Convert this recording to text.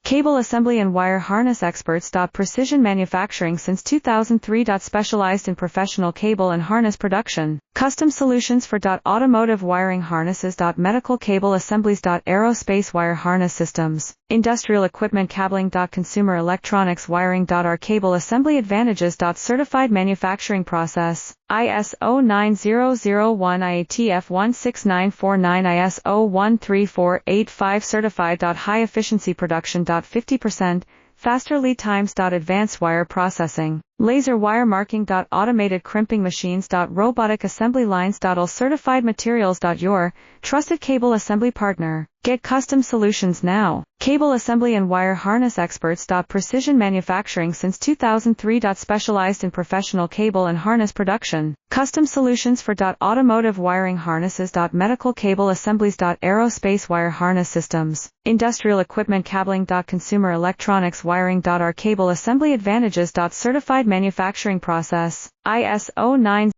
Cable assembly and wire harness experts. Precision manufacturing since 2003. Specialized in professional cable and harness production. Custom solutions for automotive wiring harnesses. Medical cable assemblies. Aerospace wire harness systems. Industrial equipment cabling. Consumer electronics wiring. Our cable assembly advantages. Certified manufacturing process. ISO 9001 IATF 16949 ISO 13485 certified. High efficiency production. 50% faster lead times. Advanced wire processing. Laser wire marking. Automated crimping machines. Robotic assembly lines. All certified materials. Your trusted cable assembly partner. Get custom solutions now. Cable assembly and wire harness experts. Precision manufacturing since 2003. Specialized in professional cable and harness production. Custom solutions for automotive wiring harnesses. Medical cable assemblies. Aerospace wire harness systems. Industrial equipment cabling. Consumer electronics wiring. Our cable assembly advantages. Certified manufacturing process. ISO 9